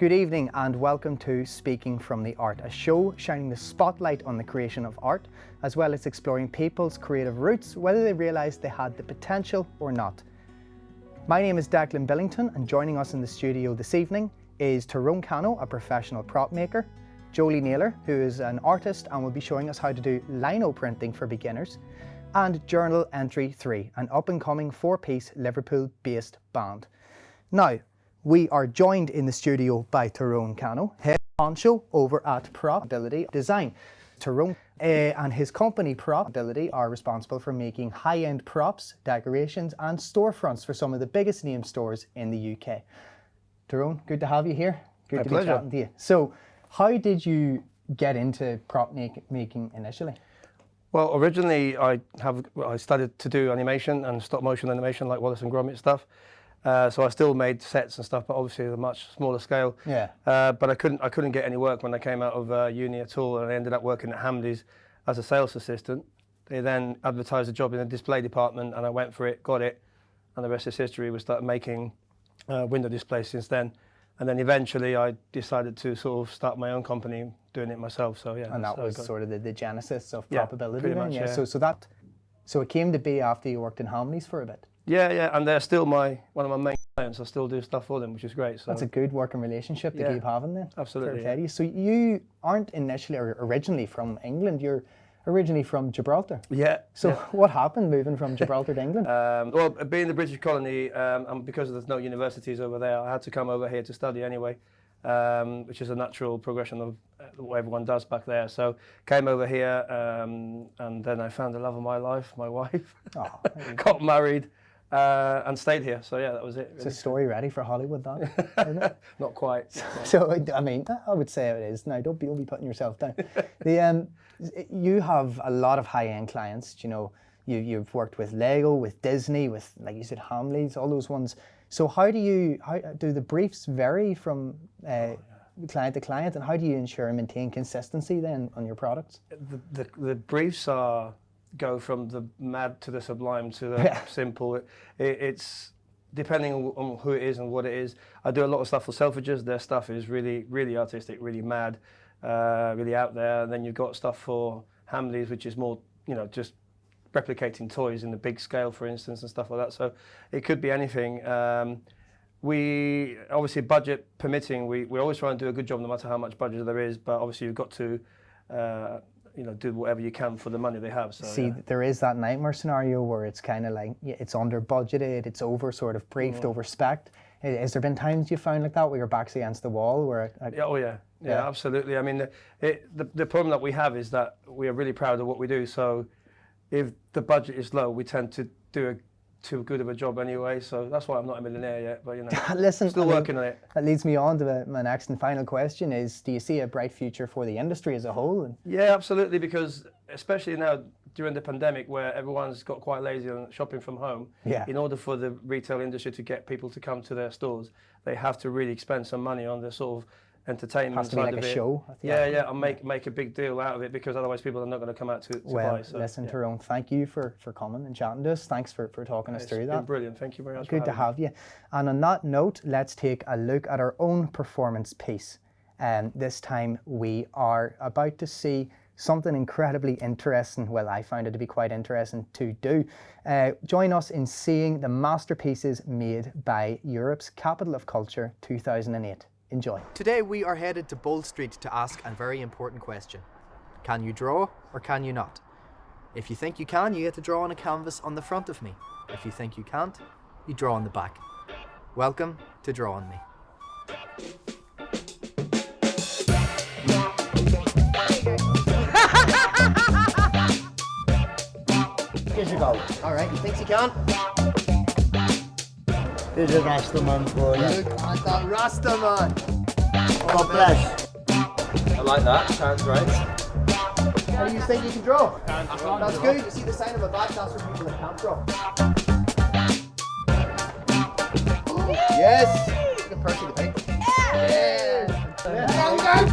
Good evening and welcome to Speaking from the Art, a show shining the spotlight on the creation of art, as well as exploring people's creative roots, whether they realised they had the potential or not. My name is Declan Billington, and joining us in the studio this evening is Tyrone Cano, a professional prop maker, Jolie Naylor, who is an artist and will be showing us how to do lino printing for beginners, and Journal Entry 3, an up-and-coming four-piece Liverpool-based band. Now, we are joined in the studio by Tyrone Cano, head honcho over at Probability Design. Tyrone and his company Probability are responsible for making high-end props, decorations and storefronts for some of the biggest name stores in the UK. Tyrone, good to have you here. Good to be chatting to you. So, how did you get into prop making initially? Well, originally I started to do animation and stop motion animation like Wallace and Gromit stuff. So I still made sets and stuff, but obviously at a much smaller scale. Yeah. But I couldn't get any work when I came out of uni at all, and I ended up working at Hamleys as a sales assistant. They then advertised a job in the display department, and I went for it, got it, and the rest is history. We started making window displays since then, and then eventually I decided to sort of start my own company, doing it myself. So yeah. And that was sort of the genesis of Probability. Pretty much, yeah. So it came to be after you worked in Hamleys for a bit. Yeah, and they're still one of my main clients. I still do stuff for them, which is great. So that's a good working relationship to keep having then. Absolutely. Yeah. So you aren't initially or originally from England. You're originally from Gibraltar. Yeah. So what happened moving from Gibraltar to England? Well, being the British colony, and because there's no universities over there, I had to come over here to study anyway, which is a natural progression of what everyone does back there. So came over here, and then I found the love of my life, my wife. Got married. And stayed here, so yeah, that was it. It's a story ready for Hollywood, that, isn't it? Not quite. So I mean, I would say it is. Now, don't be putting yourself down. You have a lot of high-end clients. You know, you've worked with Lego, with Disney, with, like you said, Hamleys, all those ones. So how do the briefs vary from client to client, and how do you ensure and maintain consistency then on your products? The briefs go from the mad to the sublime to the simple. It's depending on who it is and what it is. I do a lot of stuff for Selfridges. Their stuff is really, really artistic, really mad, really out there. And then you've got stuff for Hamleys, which is more, just replicating toys in the big scale, for instance, and stuff like that. So it could be anything. We obviously, budget permitting, we always try and do a good job no matter how much budget there is. But obviously, you've got to do whatever you can for the money they have. So, see, there is that nightmare scenario where it's kind of like, it's under budgeted, it's over sort of briefed, over spec'd. Has there been times you found like that where your back's against the wall? Yeah, absolutely. I mean, the problem that we have is that we are really proud of what we do. So if the budget is low, we tend to do too good of a job anyway, so that's why I'm not a millionaire yet, but Listen, still working on it. That leads me on to my next and final question is, do you see a bright future for the industry as a whole? Yeah, absolutely, because especially now during the pandemic where everyone's got quite lazy on shopping from home, in order for the retail industry to get people to come to their stores, they have to really spend some money on the sort of entertainment has to be like side of a it. show. And make a big deal out of it, because otherwise people are not going to come out to buy. So, listen, Tyrone, thank you for coming and chatting to us. Thanks for talking us through that. It's been brilliant. Thank you very much. Good to have you. And on that note, let's take a look at our own performance piece. This time we are about to see something incredibly interesting. Well, I found it to be quite interesting to do. Join us in seeing the masterpieces made by Europe's Capital of Culture 2008. Enjoy. Today we are headed to Bold Street to ask a very important question. Can you draw or can you not? If you think you can, you get to draw on a canvas on the front of me. If you think you can't, you draw on the back. Welcome to Draw On Me. Here's your goal. Alright, you think you can? Here's a Rastaman for you. Look at that Rastaman! God bless. I like that, sounds great. How do you think you can draw? That's good. You see the sign of a back, that's for people that can't draw. Yes! Good person to pick. Yeah!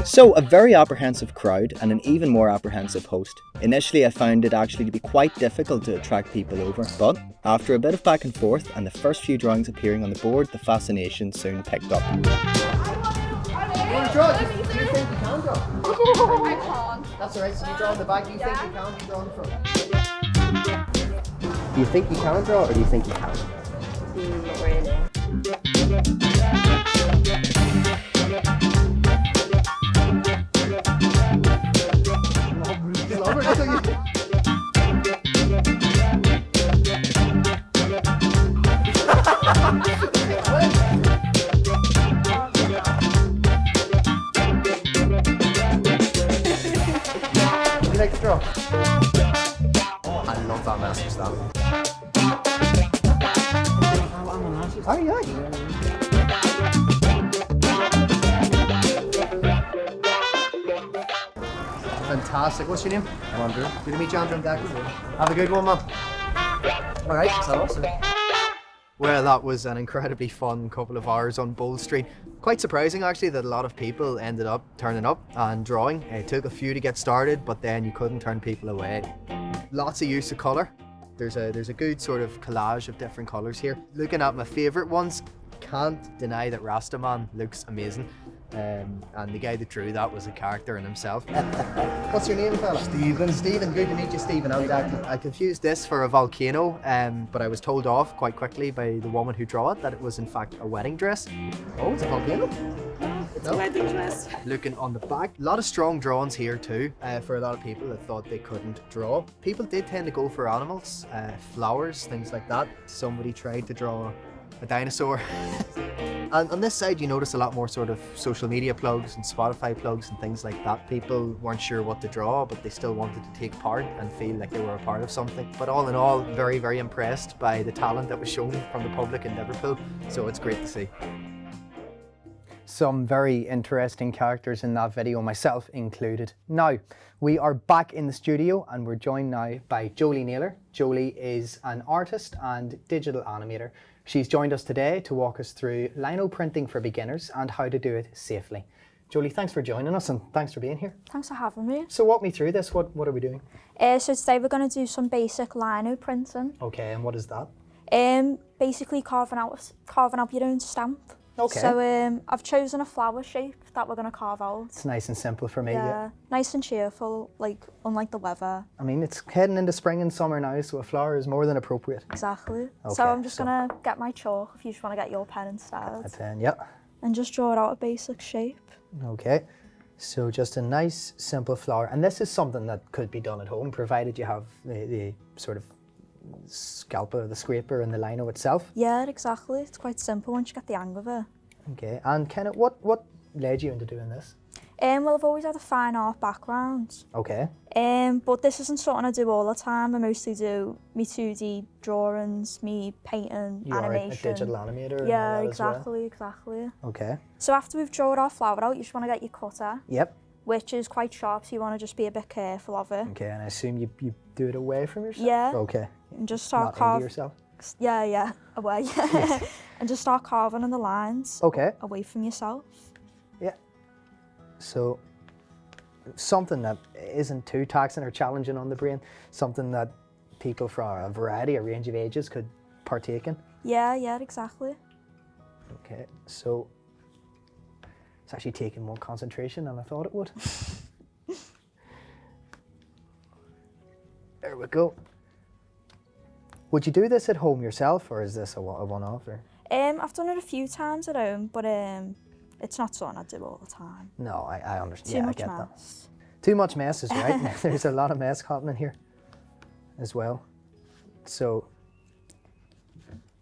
So, a very apprehensive crowd and an even more apprehensive host. Initially, I found it actually to be quite difficult to attract people over, but after a bit of back and forth and the first few drawings appearing on the board, the fascination soon picked up. want to draw? Do you think you can draw? I can't. That's alright, so you draw on the back. Do you think you can? You draw in front. Do you think you can draw or do you think you can't? Not really. You like to draw? I love that message, that. Oh, yeah. Fantastic. What's your name? I'm Andrew. Good to meet you, Andrew. Have a good one, man. All right. So awesome. Well, that was an incredibly fun couple of hours on Bold Street. Quite surprising, actually, that a lot of people ended up turning up and drawing. It took a few to get started, but then you couldn't turn people away. Lots of use of colour. There's a good sort of collage of different colours here. Looking at my favourite ones, can't deny that Rastaman looks amazing. And the guy that drew that was a character in himself. What's your name, fella? Stephen. Stephen, good to meet you, Stephen. I confused this for a volcano, but I was told off quite quickly by the woman who drew it that it was in fact a wedding dress. Oh, it's a volcano? It's a wedding dress. Looking on the back, a lot of strong drawings here too, for a lot of people that thought they couldn't draw. People did tend to go for animals, flowers, things like that. Somebody tried to draw a dinosaur. And on this side, you notice a lot more sort of social media plugs and Spotify plugs and things like that. People weren't sure what to draw, but they still wanted to take part and feel like they were a part of something. But all in all, very, very impressed by the talent that was shown from the public in Liverpool. So it's great to see. Some very interesting characters in that video, myself included. Now, we are back in the studio and we're joined now by Jolie Naylor. Jolie is an artist and digital animator. She's joined us today to walk us through lino printing for beginners and how to do it safely. Jolie, thanks for joining us and thanks for being here. Thanks for having me. So walk me through this, what are we doing? So today we're going to do some basic lino printing. Okay, and what is that? Basically carving out your own stamp. Okay. So I've chosen a flower shape that we're going to carve out. It's nice and simple for me. Yeah, nice and cheerful, like unlike the weather. I mean, it's heading into spring and summer now, so a flower is more than appropriate. Exactly. Okay, So I'm just going to get my chalk if you just want to get your pen instead. A pen, yeah. And just draw it out a basic shape. Okay. So just a nice, simple flower. And this is something that could be done at home, provided you have the sort of scalpel or the scraper and the lino itself. Yeah, exactly. It's quite simple once you get the hang of it. Okay. And kind of what led you into doing this? Well, I've always had a fine art background. Okay. But this isn't something I do all the time. I mostly do me 2D drawings, me painting, You are a animation. digital animator. and Yeah, all that as well? exactly. Okay. So after we've drawn our flower out, you just want to get your cutter, Yep. which is quite sharp, so you want to just be a bit careful of it. Okay. And I assume you do it away from yourself? Yeah. Okay. And just start Not into carving. yourself? Yeah, away. And just start carving in the lines Okay. away from yourself. Yeah. So something that isn't too taxing or challenging on the brain, something that people from a variety, a range of ages could partake in. Yeah, exactly. Okay, so it's actually taking more concentration than I thought it would. There we go. Would you do this at home yourself, or is this a one-off? Or? I've done it a few times at home, but it's not something I do all the time. No, I understand. Too Yeah, much I get that. mess. Too much mess is right. There's a lot of mess happening here as well. So,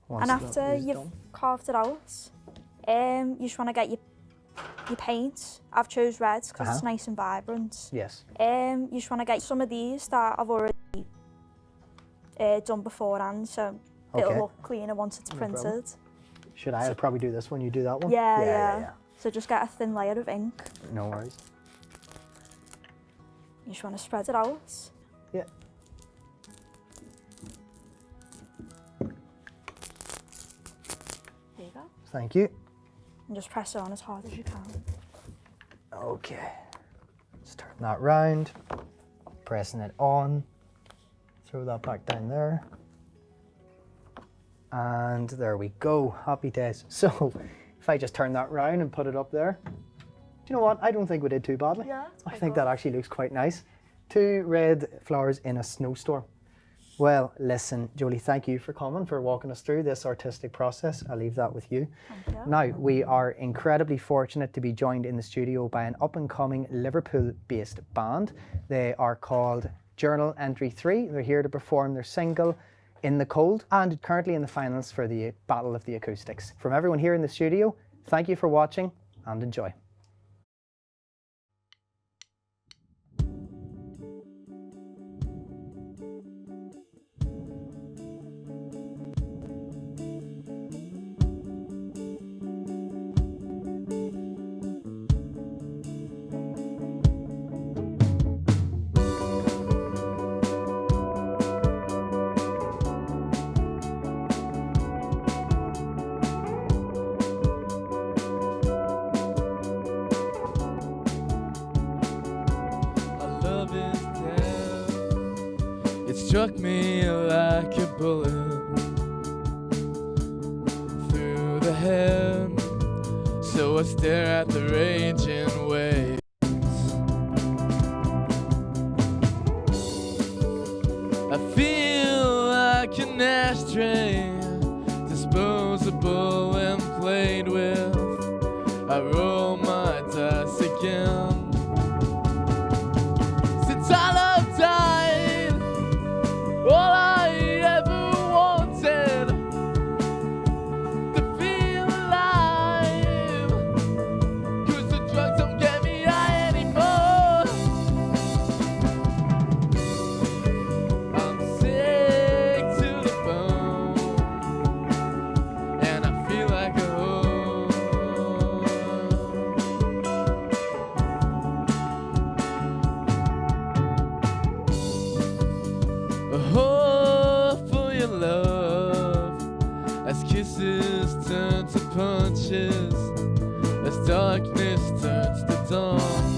once And that after is you've done- carved it out, you just want to get your paint. I've chose red because it's nice and vibrant. Yes. You just want to get some of these that I've already done beforehand, so Okay. it'll look cleaner once it's No printed. problem. Should I? I'll probably do this one. You do that one? Yeah. So just get a thin layer of ink. No worries. You just want to spread it out. Yeah. There you go. Thank you. And just press it on as hard as you can. Okay. Let's turn that round. Pressing it on. Throw that back down there. And there we go. Happy days. So if I just turn that round and put it up there. you know what? I don't think we did too badly. Yeah, I think that actually looks quite nice. 2 red flowers in a snowstorm. Well, listen, Jolie, thank you for coming, for walking us through this artistic process. I'll leave that with you. Thank you. Now, we are incredibly fortunate to be joined in the studio by an up-and-coming Liverpool-based band. They are called Journal Entry 3. They're here to perform their single, In the Cold, and currently in the finals for the Battle of the Acoustics. From everyone here in the studio, thank you for watching and enjoy. Struck me like a bullet through the head, so I stare at the raging waves. I feel like an ashtray, disposable and played with. I roll my dice again. Since I love died, all I ever wanted to feel alive, 'cause the drugs don't get me high anymore. I'm sick to the bone, and I feel like a whore. A whore for your love, as kisses turn to punches, as darkness turns to dawn.